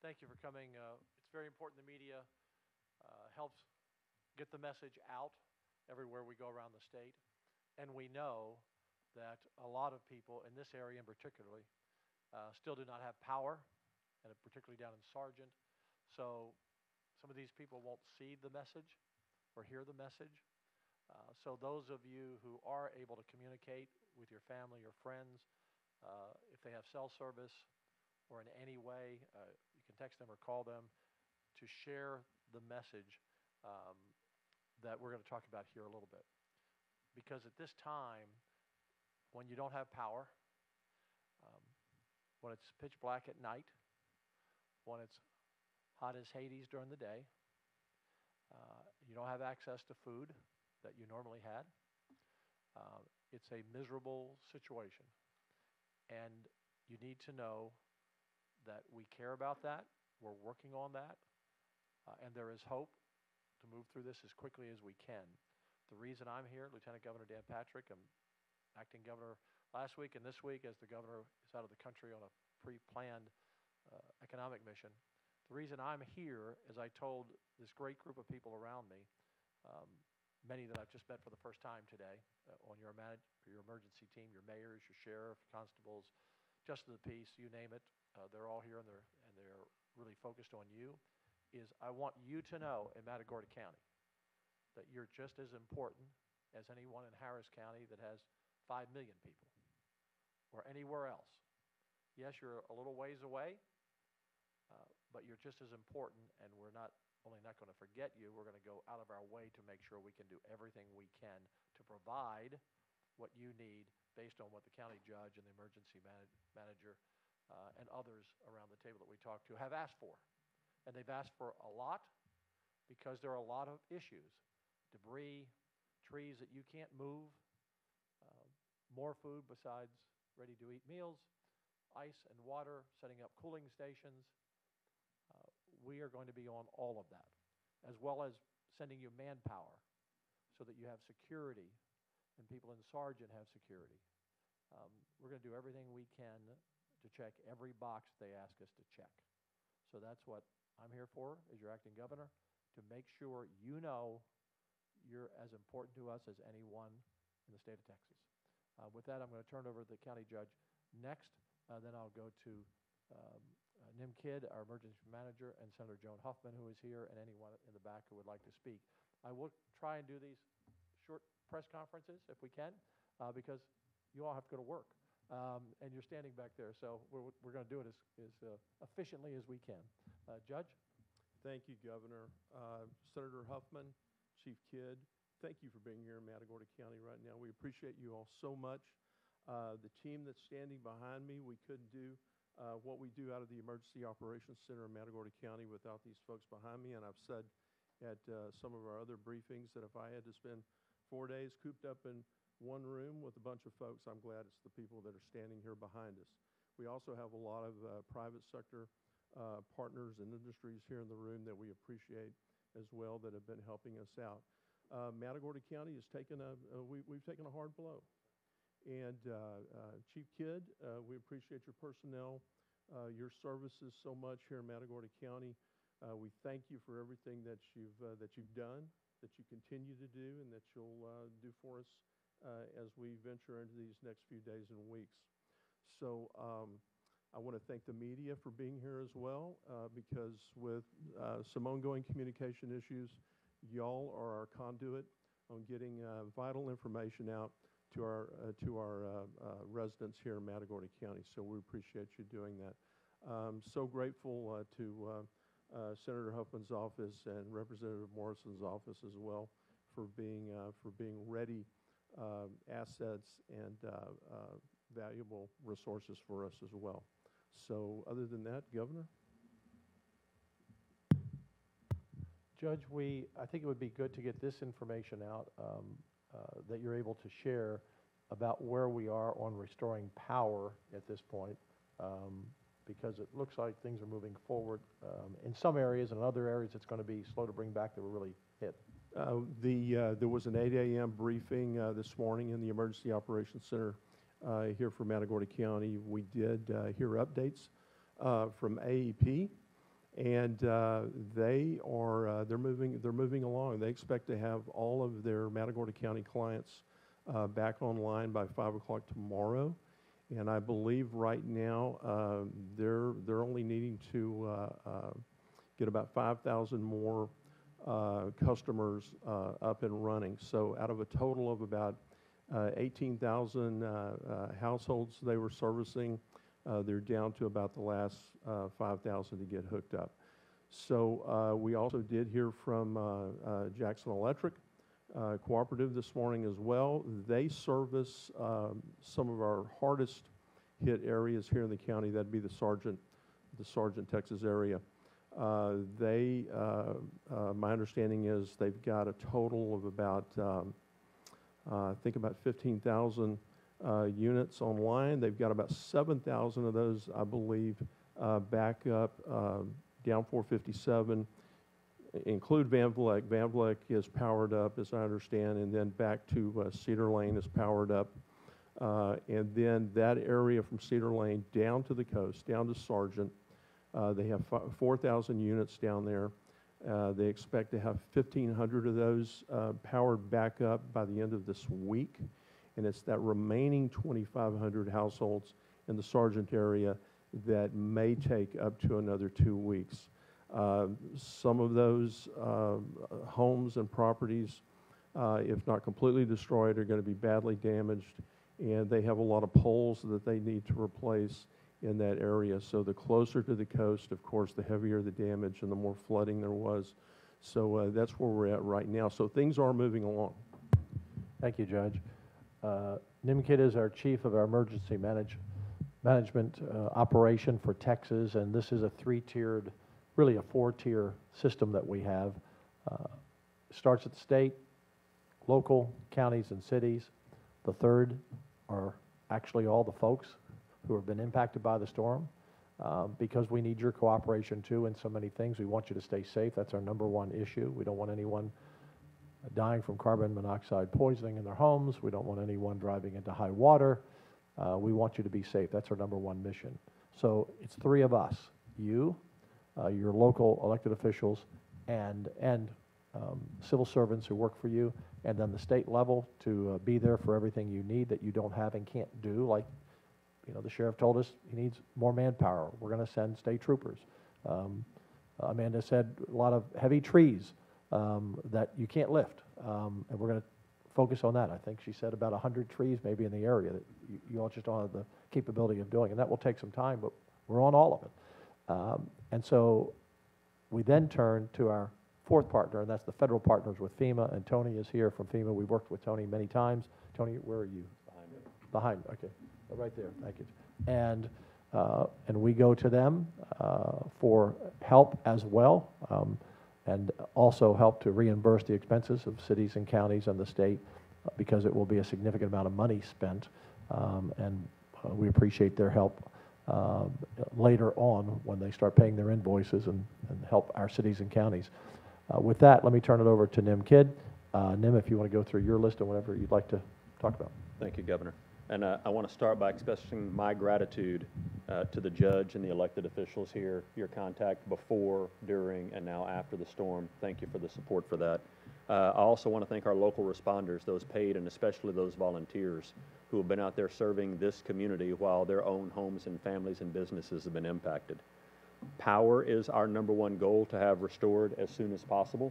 Thank you for coming. It's very important the media helps get the message out everywhere we go around the state. And we know that a lot of people in this area in particularly still do not have power, and particularly down in Sargent. So some of these people won't see the message or hear the message. So those of you who are able to communicate with your family or friends, if they have cell service or in any way, you can text them or call them to share the message that we're going to talk about here a little bit. Because at this time, when you don't have power, when it's pitch black at night, when it's hot as Hades during the day, you don't have access to food that you normally had. It's a miserable situation. And you need to know that we care about that, we're working on that, and there is hope to move through this as quickly as we can. The reason I'm here, Lieutenant Governor Dan Patrick, I'm acting governor last week and this week as the governor is out of the country on a pre-planned economic mission. The reason I'm here is I told this great group of people around me, many that I've just met for the first time today, on your emergency team, your mayors, your sheriff, constables, justice of the peace, you name it, they're all here and they're really focused on you, is I want you to know in Matagorda County that you're just as important as anyone in Harris County that has 5 million people or anywhere else. Yes, you're a little ways away, but you're just as important, and we're not only not going to forget you, we're going to go out of our way to make sure we can do everything we can to provide what you need based on what the county judge and the emergency manager and others around the table that we talk to have asked for. And they've asked for a lot because there are a lot of issues. Debris, trees that you can't move, more food besides ready-to-eat meals, ice and water, setting up cooling stations. We are going to be on all of that, as well as sending you manpower so that you have security and people in Sargent have security. We're going to do everything we can to check every box they ask us to check. So that's what I'm here for as your acting governor, to make sure you know you're as important to us as anyone in the state of Texas. With that, I'm going to turn it over to the county judge next. Then I'll go to Nim Kidd, our emergency manager, and Senator Joan Huffman, who is here, and anyone in the back who would like to speak. I will try and do these short press conferences if we can, because you all have to go to work, and you're standing back there. So we're going to do it as efficiently as we can. Judge? Thank you, Governor. Senator Huffman, Chief Kidd, thank you for being here in Matagorda County right now. We appreciate you all so much. The team that's standing behind me, we couldn't do what we do out of the Emergency Operations Center in Matagorda County without these folks behind me. And I've said at some of our other briefings that if I had to spend 4 days cooped up in one room with a bunch of folks, I'm glad it's the people that are standing here behind us. We also have a lot of private sector partners and industries here in the room that we appreciate as well that have been helping us out. Matagorda County has taken we've taken a hard blow. And Chief Kidd, we appreciate your personnel, your services so much here in Matagorda County. We thank you for everything that you've done, that you continue to do, and that you'll do for us as we venture into these next few days and weeks. So I want to thank the media for being here as well, because with some ongoing communication issues, y'all are our conduit on getting vital information out to our residents here in Matagorda County. So we appreciate you doing that. So grateful to Senator Huffman's office and Representative Morrison's office as well for being ready assets and valuable resources for us as well. So other than that, Governor? Judge, I think it would be good to get this information out that you're able to share about where we are on restoring power at this point, because it looks like things are moving forward in some areas, and in other areas it's going to be slow to bring back that were really hit. There was an 8 a.m. briefing this morning in the Emergency Operations Center here for Matagorda County. We did hear updates from AEP And they're moving along. They expect to have all of their Matagorda County clients back online by 5 o'clock tomorrow. And I believe right now they're only needing to get about 5,000 more customers up and running. So out of a total of about 18,000 households they were servicing, they're down to about the last 5,000 to get hooked up. So we also did hear from Jackson Electric Cooperative this morning as well. They service some of our hardest hit areas here in the county. That'd be the Sargent, Texas area. My understanding is they've got a total of about, I think about 15,000 units online. They've got about 7,000 of those, I believe, back up down 457, include Van Vleck. Van Vleck is powered up, as I understand, and then back to Cedar Lane is powered up. And then that area from Cedar Lane down to the coast, down to Sargent, they have 4,000 units down there. They expect to have 1,500 of those powered back up by the end of this week. And it's that remaining 2,500 households in the Sargent area that may take up to another 2 weeks. Some of those homes and properties, if not completely destroyed, are going to be badly damaged, and they have a lot of poles that they need to replace in that area. So the closer to the coast, of course, the heavier the damage and the more flooding there was. So that's where we're at right now. So things are moving along. Thank you, Judge. Nimkid is our chief of our emergency management operation for Texas, and this is a three-tiered, really a four-tier system that we have. Starts at the state, local, counties, and cities. The third are actually all the folks who have been impacted by the storm, because we need your cooperation too in so many things. We want you to stay safe. That's our number one issue. We don't want anyone dying from carbon monoxide poisoning in their homes. We don't want anyone driving into high water. We want you to be safe. That's our number one mission. So it's three of us, you, your local elected officials, and civil servants who work for you, and then the state level to be there for everything you need that you don't have and can't do. Like, the sheriff told us he needs more manpower. We're going to send state troopers. Amanda said a lot of heavy trees that you can't lift, and we're going to focus on that. I think she said about 100 trees maybe in the area that you all just don't have the capability of doing, and that will take some time, but we're on all of it. And so we then turn to our fourth partner, and that's the federal partners with FEMA, and Tony is here from FEMA. We've worked with Tony many times. Tony, where are you? Behind, okay. Right there, thank you. And we go to them for help as well, and also help to reimburse the expenses of cities and counties and the state, because it will be a significant amount of money spent, and we appreciate their help later on when they start paying their invoices and help our cities and counties. With that, let me turn it over to Nim Kidd. Nim, if you want to go through your list and whatever you'd like to talk about. Thank you, Governor. And I want to start by expressing my gratitude to the judge and the elected officials here, your contact before, during, and now after the storm. Thank you for the support for that. I also want to thank our local responders, those paid and especially those volunteers who have been out there serving this community while their own homes and families and businesses have been impacted. Power is our number one goal to have restored as soon as possible.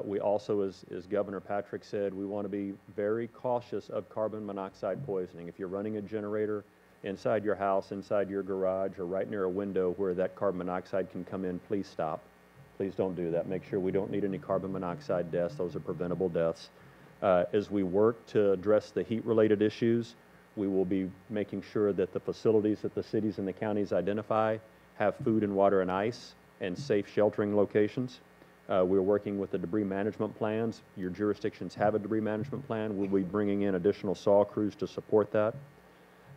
We also, as Governor Patrick said, we want to be very cautious of carbon monoxide poisoning. If you're running a generator inside your house, inside your garage, or right near a window where that carbon monoxide can come in, please stop. Please don't do that. Make sure we don't need any carbon monoxide deaths. Those are preventable deaths. As we work to address the heat-related issues, we will be making sure that the facilities that the cities and the counties identify have food and water and ice and safe sheltering locations. We're working with the debris management plans. Your jurisdictions have a debris management plan. We'll be bringing in additional SAW crews to support that.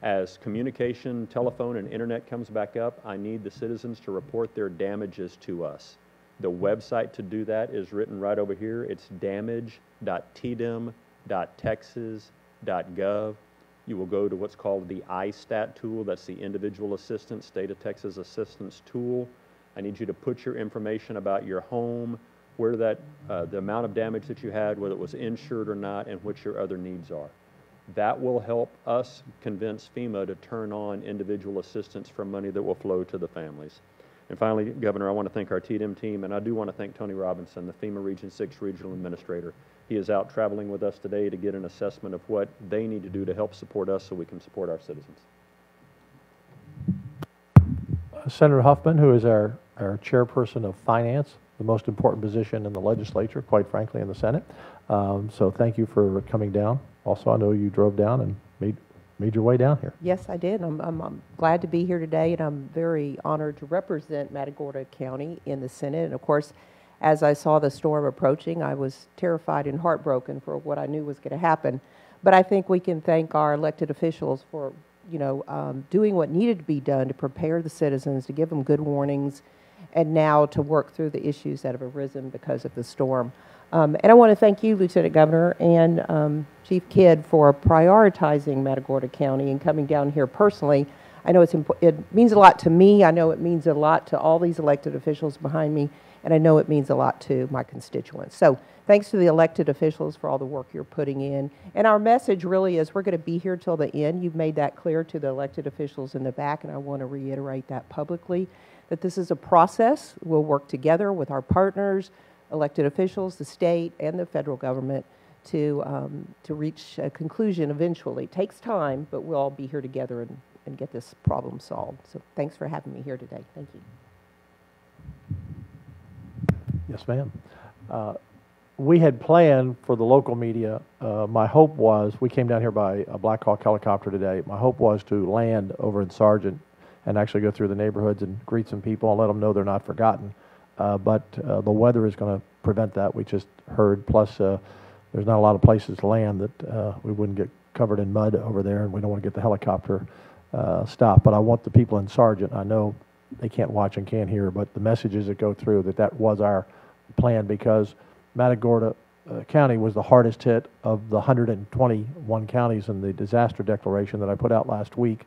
As communication, telephone, and internet comes back up, I need the citizens to report their damages to us. The website to do that is written right over here. It's damage.tdm.texas.gov. You will go to what's called the ISTAT tool. That's the Individual Assistance, State of Texas Assistance tool. I need you to put your information about your home, where that, the amount of damage that you had, whether it was insured or not, and what your other needs are. That will help us convince FEMA to turn on individual assistance for money that will flow to the families. And finally, Governor, I want to thank our TDM team, and I do want to thank Tony Robinson, the FEMA Region 6 Regional Administrator. He is out traveling with us today to get an assessment of what they need to do to help support us so we can support our citizens. Senator Huffman, who is our chairperson of finance, the most important position in the legislature, quite frankly, in the Senate. So thank you for coming down. Also, I know you drove down and made your way down here. Yes, I did. I'm glad to be here today, and I'm very honored to represent Matagorda County in the Senate. And of course, as I saw the storm approaching, I was terrified and heartbroken for what I knew was going to happen. But I think we can thank our elected officials for, doing what needed to be done to prepare the citizens, to give them good warnings, and now to work through the issues that have arisen because of the storm. And I want to thank you, Lieutenant Governor, and Chief Kidd for prioritizing Matagorda County and coming down here personally. I know it means a lot to me. I know it means a lot to all these elected officials behind me, and I know it means a lot to my constituents. So thanks to the elected officials for all the work you're putting in. And our message really is we're going to be here till the end. You've made that clear to the elected officials in the back, and I want to reiterate that publicly, that this is a process. We'll work together with our partners, elected officials, the state, and the federal government to reach a conclusion eventually. It takes time, but we'll all be here together and get this problem solved. So thanks for having me here today. Thank you. Yes, ma'am. We had planned for the local media. My hope was, we came down here by a Black Hawk helicopter today. My hope was to land over in Sargent and actually go through the neighborhoods and greet some people and let them know they're not forgotten. But the weather is going to prevent that, we just heard. Plus, there's not a lot of places to land that we wouldn't get covered in mud over there, and we don't want to get the helicopter stopped. But I want the people in Sargent, I know they can't watch and can't hear, but the messages that go through that was our plan, because Matagorda County was the hardest hit of the 121 counties in the disaster declaration that I put out last week,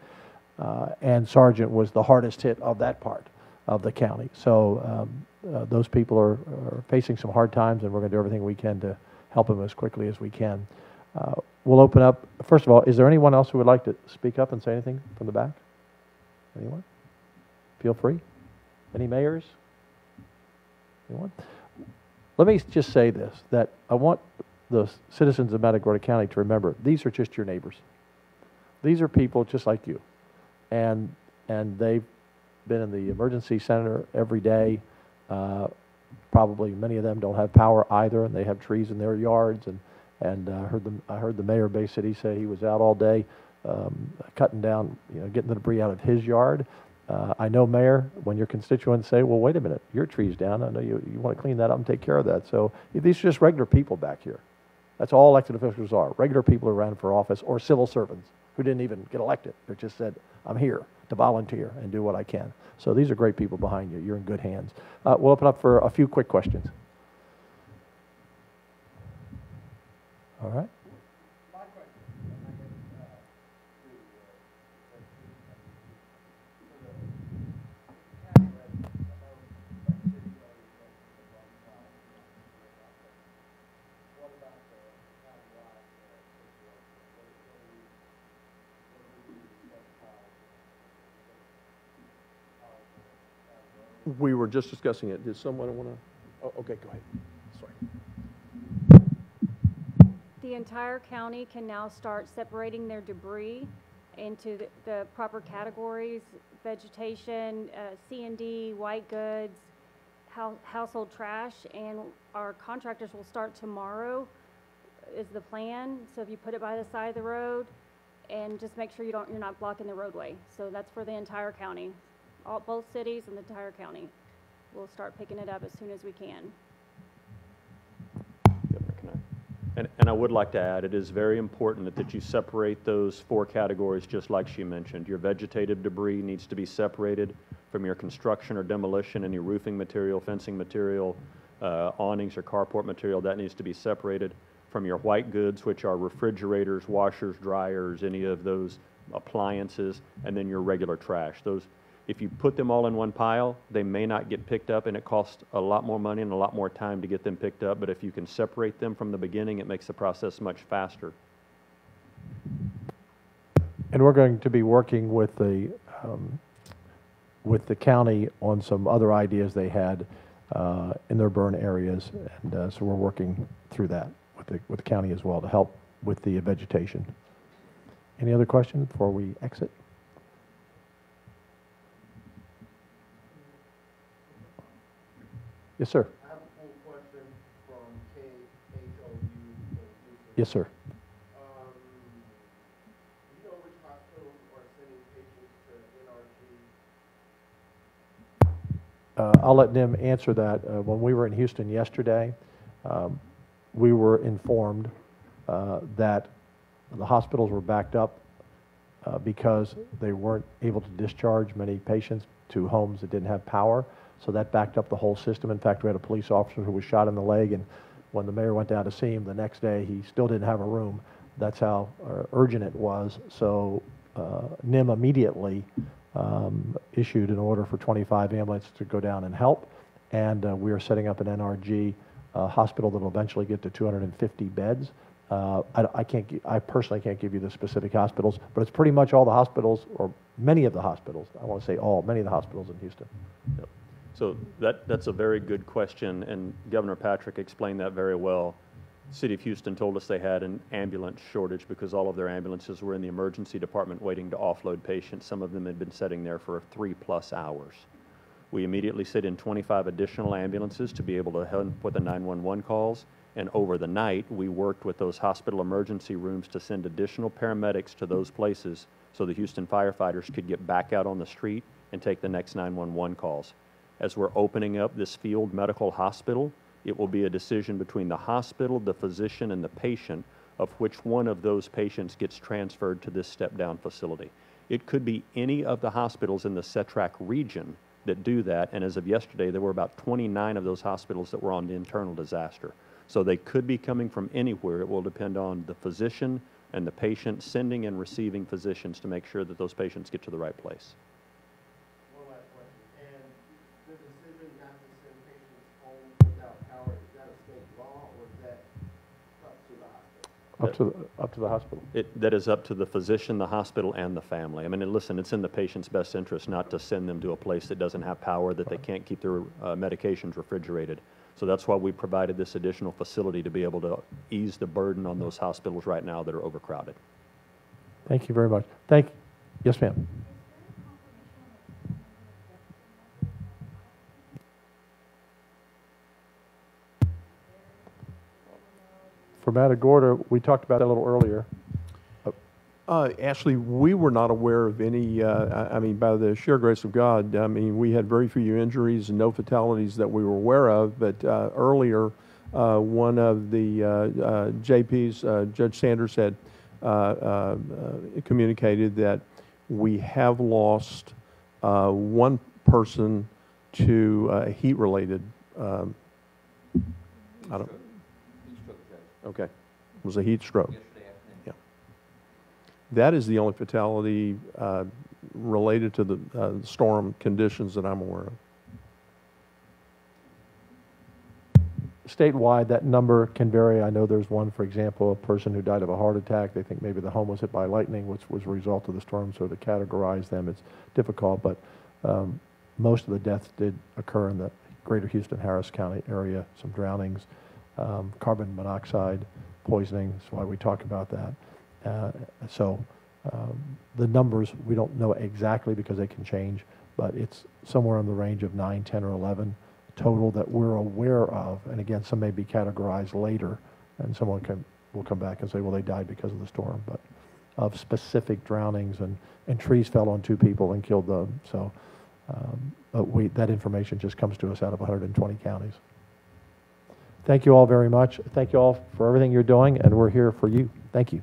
and Sargent was the hardest hit of that part of the county. So those people are facing some hard times, and we're going to do everything we can to help them as quickly as we can. We'll open up. First of all, is there anyone else who would like to speak up and say anything from the back? Anyone? Feel free. Any mayors? Anyone? Let me just say this, that I want the citizens of Matagorda County to remember, these are just your neighbors. These are people just like you. And they've been in the emergency center every day. Probably many of them don't have power either, and they have trees in their yards. And I heard the mayor of Bay City say he was out all day cutting down, getting the debris out of his yard. I know, Mayor, when your constituents say, well, wait a minute, your tree's down, I know you want to clean that up and take care of that. So these are just regular people back here. That's all elected officials are, regular people who ran for office, or civil servants who didn't even get elected. They just said, I'm here to volunteer and do what I can. So these are great people behind you. You're in good hands. We'll open up for a few quick questions. All right. We were just discussing it. Did someone want to? Oh, okay, go ahead. Sorry. The entire county can now start separating their debris into the proper categories: vegetation, C&D, white goods, household trash, and our contractors will start tomorrow is the plan. So if you put it by the side of the road, and just make sure you're not blocking the roadway. So that's for the entire county. Both cities and the entire county. We'll start picking it up as soon as we can. Governor, can I? And I would like to add, it is very important that you separate those 4 categories, just like she mentioned. Your vegetative debris needs to be separated from your construction or demolition, any roofing material, fencing material, awnings or carport material. That needs to be separated from your white goods, which are refrigerators, washers, dryers, any of those appliances, and then your regular trash. Those, If you put them all in one pile, they may not get picked up, and it costs a lot more money and a lot more time to get them picked up. But if you can separate them from the beginning, it makes the process much faster. And we're going to be working with the county on some other ideas they had in their burn areas, and so we're working through that with the county as well to help with the vegetation. Any other questions before we exit? Yes, sir. I have a full question from KHOU. Yes, sir. Do you know which hospitals are sending patients to NRG? I'll let Nim answer that. When we were in Houston yesterday, we were informed that the hospitals were backed up because they weren't able to discharge many patients to homes that didn't have power. So that backed up the whole system. In fact, we had a police officer who was shot in the leg, and when the mayor went down to see him the next day, he still didn't have a room. That's how urgent it was. So NIM immediately issued an order for 25 ambulances to go down and help, and we are setting up an NRG hospital that will eventually get to 250 beds. I personally can't give you the specific hospitals, but it's pretty much all the hospitals, or many of the hospitals. I want to say all, many of the hospitals in Houston. Yep. So that's a very good question, and Governor Patrick explained that very well. City of Houston told us they had an ambulance shortage because all of their ambulances were in the emergency department waiting to offload patients. Some of them had been sitting there for 3+ hours. We immediately set in 25 additional ambulances to be able to help with the 911 calls, and over the night, we worked with those hospital emergency rooms to send additional paramedics to those places so the Houston firefighters could get back out on the street and take the next 911 calls. As we're opening up this field medical hospital, it will be a decision between the hospital, the physician, and the patient of which one of those patients gets transferred to this step-down facility. It could be any of the hospitals in the CETRAC region that do that, and as of yesterday, there were about 29 of those hospitals that were on the internal disaster. So they could be coming from anywhere. It will depend on the physician and the patient sending and receiving physicians to make sure that those patients get to the right place. One last question. And the decision not to send patients home without power, is that a state law or is that up to the hospital? Up to the hospital. That is up to the physician, the hospital, and the family. I mean, and listen, it's in the patient's best interest not to send them to a place that doesn't have power, that they can't keep their medications refrigerated. So that's why we provided this additional facility to be able to ease the burden on those hospitals right now that are overcrowded. Thank you very much. Yes, ma'am. For Matagorda, we talked about that a little earlier. Ashley, we were not aware of any, I mean, by the sheer grace of God, I mean, we had very few injuries and no fatalities that we were aware of, but earlier, one of the JPs, Judge Sanders, had communicated that we have lost one person to heat-related, I don't, okay, it was a heat stroke. That is the only fatality related to the storm conditions that I'm aware of. Statewide, that number can vary. I know there's one, for example, a person who died of a heart attack. They think maybe the home was hit by lightning, which was a result of the storm, so to categorize them, it's difficult, but most of the deaths did occur in the greater Houston-Harris County area, some drownings, carbon monoxide poisoning, that's why we talk about that. So the numbers, we don't know exactly because they can change, but it's somewhere in the range of 9, 10, or 11 total that we're aware of. And again, some may be categorized later, and someone will come back and say, well, they died because of the storm. But of specific drownings, and trees fell on 2 people and killed them. So but that information just comes to us out of 120 counties. Thank you all very much. Thank you all for everything you're doing, and we're here for you. Thank you.